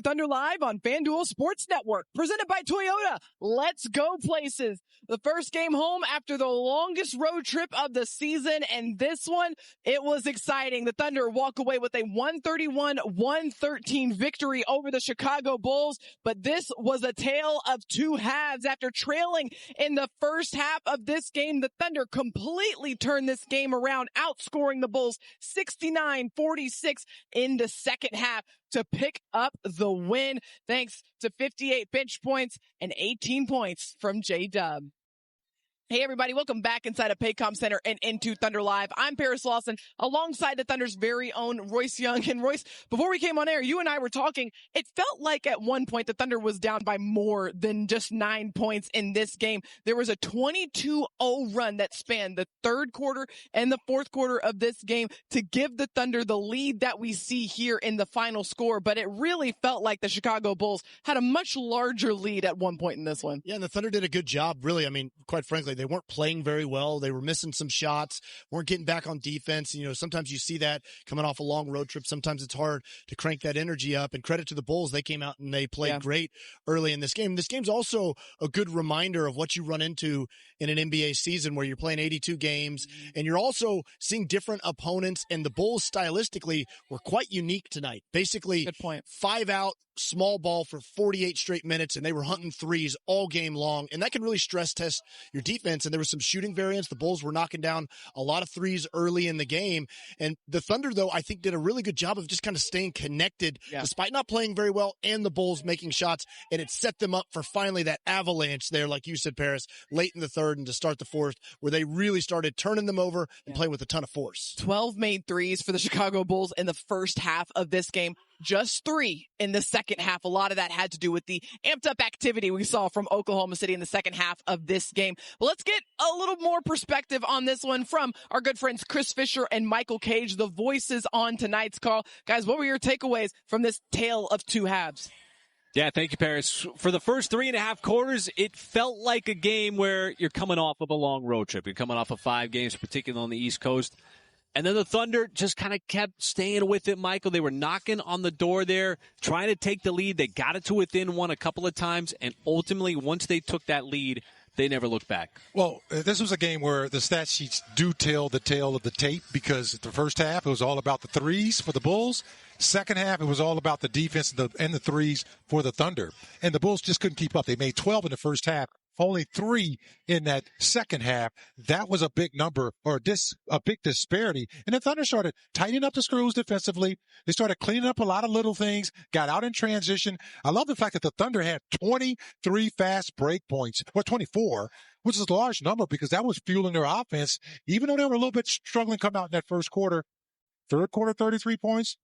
to Thunder Live on FanDuel Sports Network, presented by Toyota. Let's go places. The first game home after the longest road trip of the season, and this one, it was exciting. The Thunder walk away with a 131-113 victory over the Chicago Bulls, but this was a tale of two halves. After trailing in the first half of this game, the Thunder completely turned this game around, outscoring the Bulls 69-46 in the second half to pick up the win, thanks to 58 bench points and 18 points from J-Dub. Hey everybody, welcome back inside of Paycom Center and into Thunder Live. I'm Paris Lawson alongside the Thunder's very own Royce Young. And Royce, before we came on air, you and I were talking. It felt like at one point the Thunder was down by more than just 9 points in this game. There was a 22-0 run that spanned the third quarter and the fourth quarter of this game to give the Thunder the lead that we see here in the final score. But it really felt like the Chicago Bulls had a much larger lead at one point in this one. Yeah, and the Thunder did a good job, really. I mean, quite frankly, they weren't playing very well. They were missing some shots, weren't getting back on defense. You know, sometimes you see that coming off a long road trip. Sometimes it's hard to crank that energy up. And credit to the Bulls, they came out and they played great early in this game. This game's also a good reminder of what you run into in an NBA season where you're playing 82 games and you're also seeing different opponents. And the Bulls stylistically were quite unique tonight. Basically, good point. 5 out, small ball for 48 straight minutes, and they were hunting threes all game long, and that can really stress test your defense. And there was some shooting variance. The Bulls were knocking down a lot of threes early in the game, and the Thunder, though, I think did a really good job of just kind of staying connected despite not playing very well, and the Bulls making shots, and it set them up for finally that avalanche there, like you said, Paris, late in the third and to start the fourth, where they really started turning them over and playing with a ton of force. 12 made threes for the Chicago Bulls in the first half of this game. Just 3 in the second half. A lot of that had to do with the amped up activity we saw from Oklahoma City in the second half of this game. But let's get a little more perspective on this one from our good friends Chris Fisher and Michael Cage, the voices on tonight's call. Guys, what were your takeaways from this tale of two halves? Yeah, thank you, Paris. For the first 3.5 quarters, it felt like a game where you're coming off of a long road trip. You're coming off of 5 games, particularly on the East Coast. And then the Thunder just kind of kept staying with it, Michael. They were knocking on the door there, trying to take the lead. They got it to within one a couple of times, and ultimately, once they took that lead, they never looked back. Well, this was a game where the stat sheets do tell the tale of the tape, because the first half, it was all about the threes for the Bulls. Second half, it was all about the defense and the threes for the Thunder. And the Bulls just couldn't keep up. They made 12 in the first half. Only 3 in that second half. That was a big number, or a big disparity. And the Thunder started tightening up the screws defensively. They started cleaning up a lot of little things, got out in transition. I love the fact that the Thunder had 23 fast break points, or 24, which is a large number because that was fueling their offense, even though they were a little bit struggling to come out in that first quarter. Third quarter, 33 points.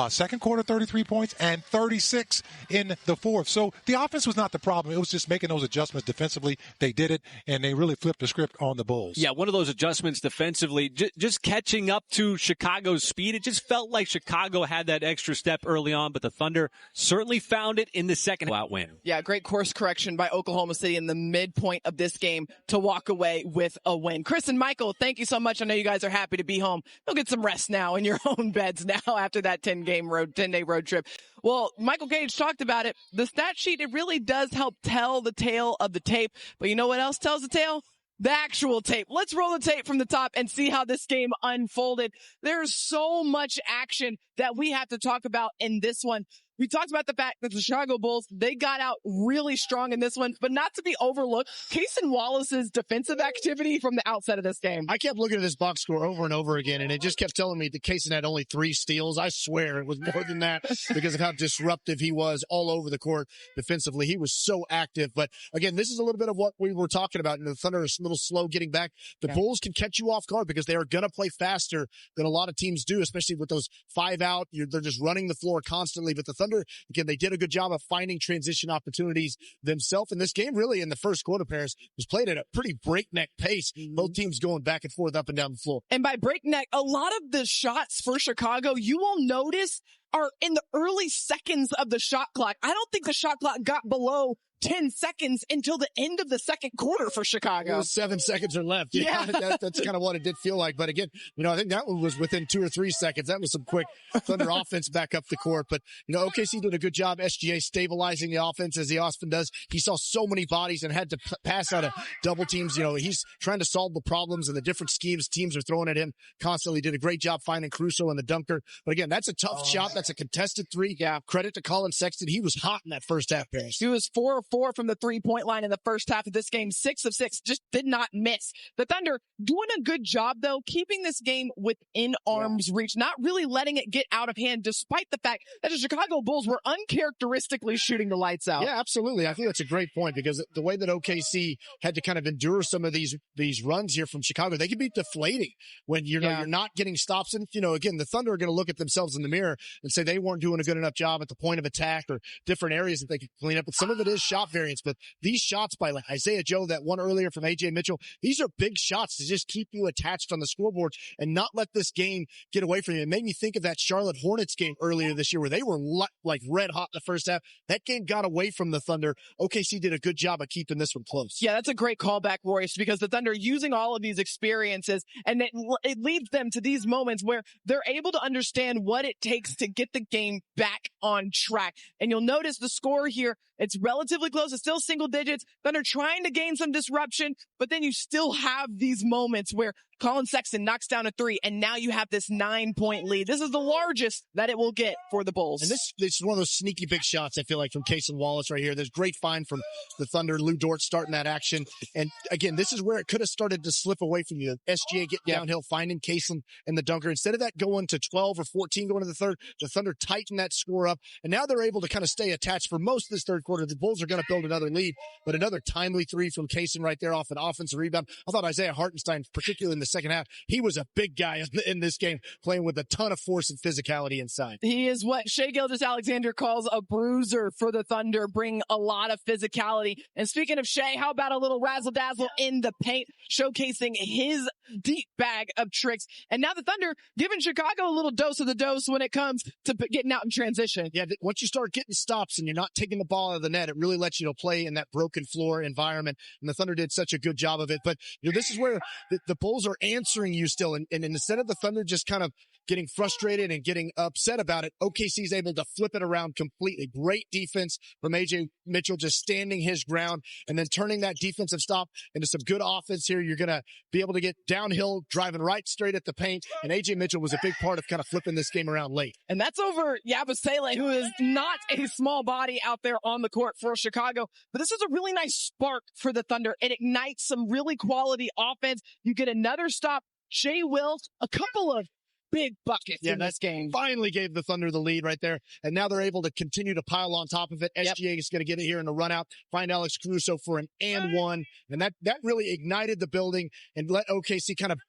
Second quarter, 33 points, and 36 in the fourth. So the offense was not the problem. It was just making those adjustments defensively. They did it, and they really flipped the script on the Bulls. Yeah, one of those adjustments defensively, just catching up to Chicago's speed. It just felt like Chicago had that extra step early on, but the Thunder certainly found it in the second half win. Yeah, great course correction by Oklahoma City in the midpoint of this game to walk away with a win. Chris and Michael, thank you so much. I know you guys are happy to be home. You'll get some rest now in your own beds now after that 10-day road trip. Well, Michael Cage talked about it. The stat sheet, it really does help tell the tale of the tape. But you know what else tells the tale? The actual tape. Let's roll the tape from the top and see how this game unfolded. There's so much action that we have to talk about in this one. We talked about the fact that the Chicago Bulls, they got out really strong in this one, but not to be overlooked, Cason Wallace's defensive activity from the outset of this game. I kept looking at this box score over and over again, and it just kept telling me that Cason had only 3 steals. I swear it was more than that because of how disruptive he was all over the court defensively. He was so active. But again, this is a little bit of what we were talking about. And the Thunder is a little slow getting back. The Bulls can catch you off guard because they are going to play faster than a lot of teams do, especially with those 5 out. They're just running the floor constantly. But the Thunder, again, they did a good job of finding transition opportunities themselves. And this game really in the first quarter, Paris, was played at a pretty breakneck pace. Both teams going back and forth up and down the floor. And by breakneck, a lot of the shots for Chicago, you will notice, are in the early seconds of the shot clock. I don't think the shot clock got below 10 seconds until the end of the second quarter for Chicago. It was 7 seconds are left. Yeah. That's kind of what it did feel like. But again, I think that one was within 2 or 3 seconds. That was some quick Thunder offense back up the court. But, OKC did a good job, SGA, stabilizing the offense as he often does. He saw so many bodies and had to pass out of double teams. He's trying to solve the problems and the different schemes teams are throwing at him constantly. Did a great job finding Caruso and the dunker. But again, that's a tough shot. That's a contested three. Yeah. Credit to Colin Sexton. He was hot in that first half, Paris. He was 4 of 4 from the 3-point line in the first half of this game, 6 of 6, just did not miss. The Thunder doing a good job, though, keeping this game within arm's reach, not really letting it get out of hand, despite the fact that the Chicago Bulls were uncharacteristically shooting the lights out. Yeah, absolutely. I think that's a great point because the way that OKC had to kind of endure some of these runs here from Chicago, they can be deflating when you're not getting stops. And, again, the Thunder are going to look at themselves in the mirror and say they weren't doing a good enough job at the point of attack or different areas that they could clean up. But some of it is shot variance. But these shots by Isaiah Joe, that one earlier from AJ Mitchell, these are big shots to just keep you attached on the scoreboard and not let this game get away from you. It made me think of that Charlotte Hornets game earlier this year where they were like red hot in the first half. That game got away from the Thunder. OKC did a good job of keeping this one close. Yeah, that's a great callback, Royce, because the Thunder using all of these experiences, and it leads them to these moments where they're able to understand what it takes to get the game back on track. And you'll notice the score here, it's relatively close. It's still single digits. Thunder trying to gain some disruption, but then you still have these moments where Colin Sexton knocks down a 3, and now you have this 9-point lead. This is the largest that it will get for the Bulls. And this is one of those sneaky big shots, I feel like, from Cason Wallace right here. There's great find from the Thunder. Lou Dort starting that action. And again, this is where it could have started to slip away from you. SGA get downhill, finding Cason and the dunker. Instead of that going to 12 or 14 going to the third, the Thunder tighten that score up. And now they're able to kind of stay attached for most of this third quarter. The Bulls are going to build another lead, but another timely 3 from Cason right there off an offensive rebound. I thought Isaiah Hartenstein, particularly in the second half, he was a big guy in this game, playing with a ton of force and physicality inside. He is what Shai Gilgeous-Alexander calls a bruiser for the Thunder, bring a lot of physicality. And speaking of Shai, how about a little razzle-dazzle in the paint, showcasing his deep bag of tricks. And now the Thunder giving Chicago a little dose of the dose when it comes to getting out in transition. Yeah, once you start getting stops and you're not taking the ball out of the net, it really lets you play in that broken floor environment. And the Thunder did such a good job of it. But this is where the Bulls are answering you still. And instead of the Thunder just kind of getting frustrated and getting upset about it, OKC is able to flip it around completely. Great defense from AJ Mitchell, just standing his ground and then turning that defensive stop into some good offense here. You're going to be able to get downhill, driving right straight at the paint. And AJ Mitchell was a big part of kind of flipping this game around late. And that's over Yabusele, who is not a small body out there on the court for Chicago. But this is a really nice spark for the Thunder. It ignites some really quality offense. You get another stop. Shai Wills, a couple of big buckets in this game. Finally gave the Thunder the lead right there. And now they're able to continue to pile on top of it. SGA is going to get it here in the run out, find Alex Caruso for an and one. And that really ignited the building and let OKC kind of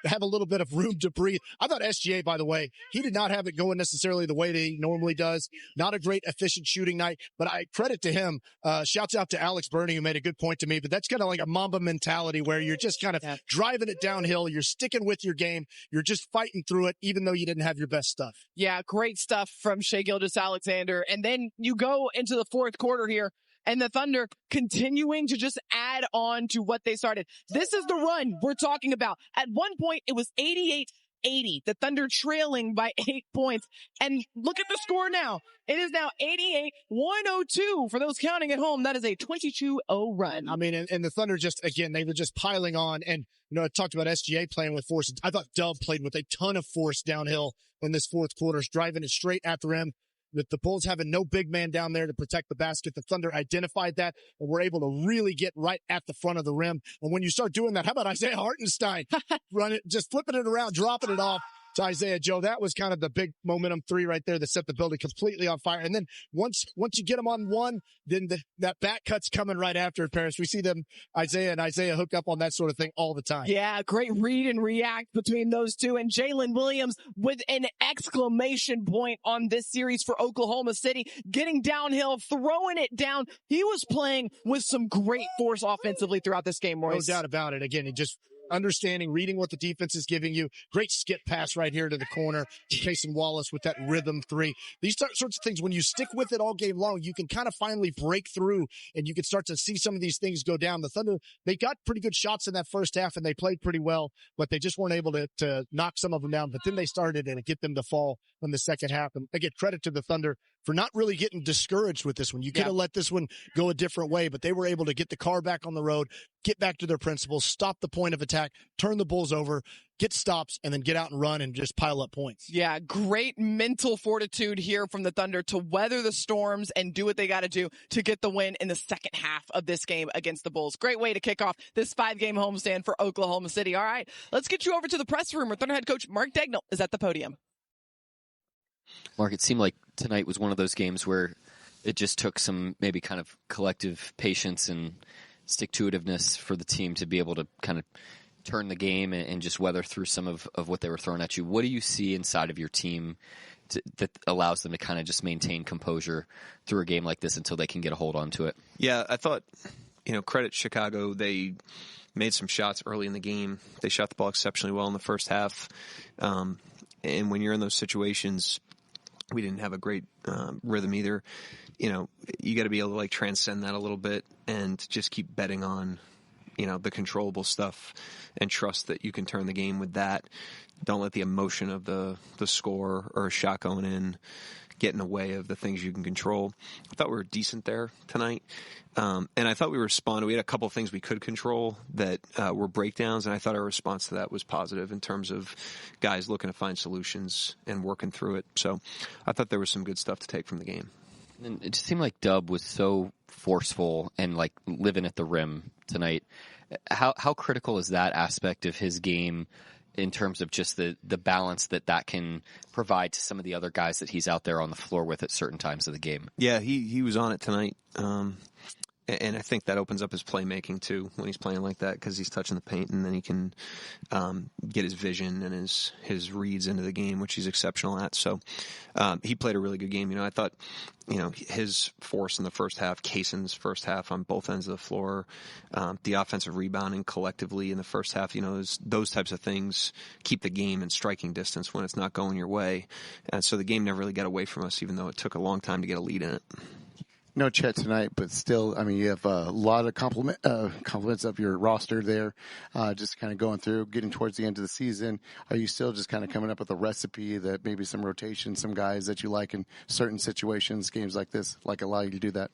have a little bit of room to breathe. I thought SGA, by the way, he did not have it going necessarily the way that he normally does. Not a great efficient shooting night, but I credit to him. Shouts out to Alex Burney, who made a good point to me, but that's kind of like a Mamba mentality where you're just kind of driving it downhill. You're sticking with your game. You're just fighting through it, even though you didn't have your best stuff. Yeah, great stuff from Shai Gilgeous-Alexander. And then you go into the fourth quarter here, and the Thunder continuing to just add on to what they started. This is the run we're talking about. At one point, it was 88-80. The Thunder trailing by 8 points. And look at the score now. It is now 88-102. For those counting at home, that is a 22-0 run. I mean, and the Thunder just, again, they were just piling on. And, I talked about SGA playing with force. I thought Dove played with a ton of force downhill in this fourth quarter, driving it straight at the rim. With the Bulls having no big man down there to protect the basket, the Thunder identified that and were able to really get right at the front of the rim. And when you start doing that, how about Isaiah Hartenstein? Just flipping it around, dropping it off to Isaiah Joe. That was kind of the big momentum 3 right there that set the building completely on fire. And then once you get them on one, then that back cut's coming right after it, Paris. We see them, Isaiah and Isaiah, hook up on that sort of thing all the time. Yeah, great read and react between those two. And Jalen Williams with an exclamation point on this series for Oklahoma City, getting downhill, throwing it down. He was playing with some great force offensively throughout this game, Royce. No doubt about it. Again, understanding, reading what the defense is giving you. Great skip pass right here to the corner. Cason Wallace with that rhythm three. These sorts of things, when you stick with it all game long, you can kind of finally break through and you can start to see some of these things go down. The Thunder, they got pretty good shots in that first half and they played pretty well, but they just weren't able to knock some of them down. But then they started and get them to fall in the second half. And I get credit to the Thunder for not really getting discouraged with this one. You could have let this one go a different way, but they were able to get the car back on the road, get back to their principles, stop the point of attack, turn the Bulls over, get stops, and then get out and run and just pile up points. Yeah, great mental fortitude here from the Thunder to weather the storms and do what they got to do to get the win in the second half of this game against the Bulls. Great way to kick off this 5-game homestand for Oklahoma City. All right, let's get you over to the press room where Thunder head coach Mark Daigneault is at the podium. Mark, it seemed like tonight was one of those games where it just took some maybe kind of collective patience and stick-to-itiveness for the team to be able to kind of turn the game and just weather through some of what they were throwing at you. What do you see inside of your team that allows them to kind of just maintain composure through a game like this until they can get a hold onto it? Yeah, I thought, credit Chicago. They made some shots early in the game. They shot the ball exceptionally well in the first half. And when you're in those situations, we didn't have a great rhythm either. You got to be able to transcend that a little bit and just keep betting on, the controllable stuff and trust that you can turn the game with that. Don't let the emotion of the score or a shot going in get in the way of the things you can control. I thought we were decent there tonight. And I thought we responded. We had a couple of things we could control that were breakdowns, and I thought our response to that was positive in terms of guys looking to find solutions and working through it. So I thought there was some good stuff to take from the game. And it just seemed like Dub was so forceful and living at the rim tonight. How critical is that aspect of his game in terms of just the balance that can provide to some of the other guys that he's out there on the floor with at certain times of the game? Yeah, he was on it tonight. And I think that opens up his playmaking too when he's playing like that, because he's touching the paint and then he can get his vision and his reads into the game, which he's exceptional at. So he played a really good game. I thought his force in the first half, Cason's first half on both ends of the floor, the offensive rebounding collectively in the first half, those types of things keep the game in striking distance when it's not going your way. And so the game never really got away from us, even though it took a long time to get a lead in it. No Chet tonight, but still, you have a lot of compliments of your roster there, just kind of going through, getting towards the end of the season. Are you still just kind of coming up with a recipe that maybe some rotation, some guys that you like in certain situations, games like this, allow you to do that?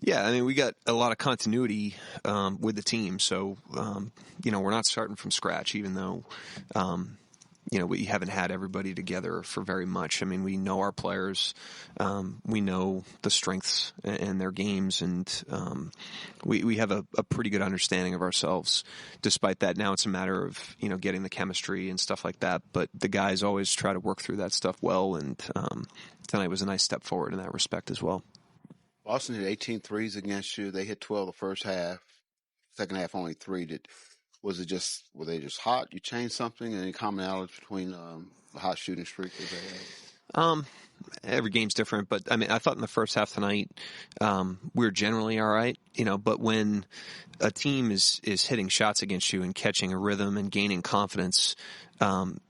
Yeah, we got a lot of continuity with the team, so, we're not starting from scratch, even though we haven't had everybody together for very much. We know our players. We know the strengths in their games, and we have a pretty good understanding of ourselves. Despite that, now it's a matter of, getting the chemistry and stuff like that. But the guys always try to work through that stuff well, and tonight was a nice step forward in that respect as well. Boston hit 18 threes against you. They hit 12 the first half. Second half, only 3. Were they just hot? You changed something? Any commonalities between the hot shooting streak that they had? Every game's different, but I thought in the first half tonight we were generally all right, but when a team is hitting shots against you and catching a rhythm and gaining confidence,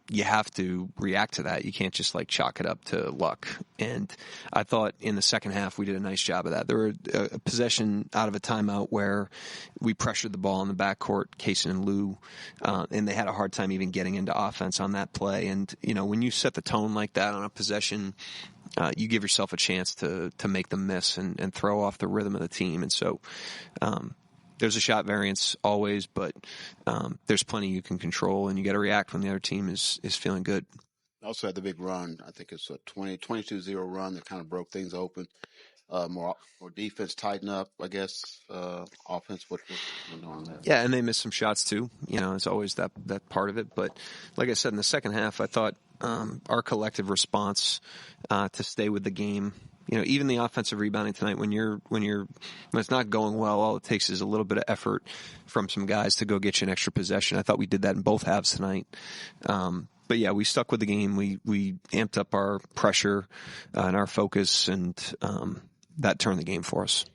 you have to react to that. You can't just chalk it up to luck. And I thought in the second half we did a nice job of that. There were a possession out of a timeout where we pressured the ball in the backcourt, Cason and Lou, and they had a hard time even getting into offense on that play. And, when you set the tone like that on a possession, you give yourself a chance to make them miss and throw off the rhythm of the team. And so there's a shot variance always, but there's plenty you can control, and you got to react when the other team is feeling good. Also had the big run. I think it's a 22-0 run that kind of broke things open. More defense tighten up, I guess. Offense, what was on that? Yeah, and they missed some shots too. It's always that part of it. But like I said, in the second half, I thought our collective response to stay with the game. Even the offensive rebounding tonight, when it's not going well, all it takes is a little bit of effort from some guys to go get you an extra possession. I thought we did that in both halves tonight. But yeah, we stuck with the game. We amped up our pressure and our focus, and that turned the game for us.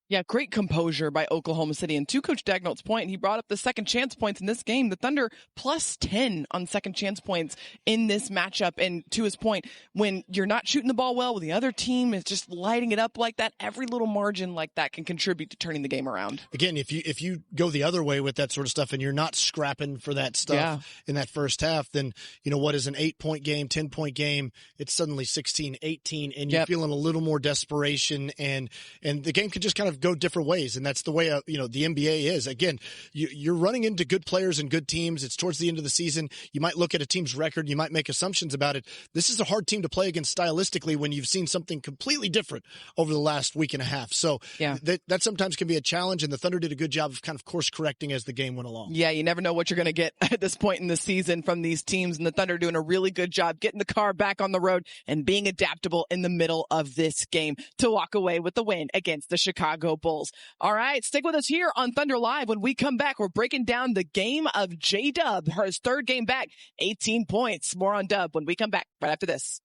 Yeah, great composure by Oklahoma City. And to Coach Daigneault's point, he brought up the second chance points in this game. The Thunder plus 10 on second chance points in this matchup. And to his point, when you're not shooting the ball well, when the other team is just lighting it up like that, every little margin like that can contribute to turning the game around. Again, if you go the other way with that sort of stuff and you're not scrapping for that stuff in that first half, then, what is an 8-point game, 10-point game? It's suddenly 16, 18, and you're feeling a little more desperation, and the game can just kind of go different ways. And that's the way, the NBA is. Again, you're running into good players and good teams. It's towards the end of the season. You might look at a team's record. You might make assumptions about it. This is a hard team to play against stylistically when you've seen something completely different over the last week and a half. So that sometimes can be a challenge, and the Thunder did a good job of kind of course correcting as the game went along. Yeah, you never know what you're going to get at this point in the season from these teams, and the Thunder doing a really good job getting the car back on the road and being adaptable in the middle of this game to walk away with the win against the Chicago Bulls. All right, stick with us here on Thunder Live. When we come back, we're breaking down the game of J-Dub, his third game back, 18 points. More on Dub when we come back right after this.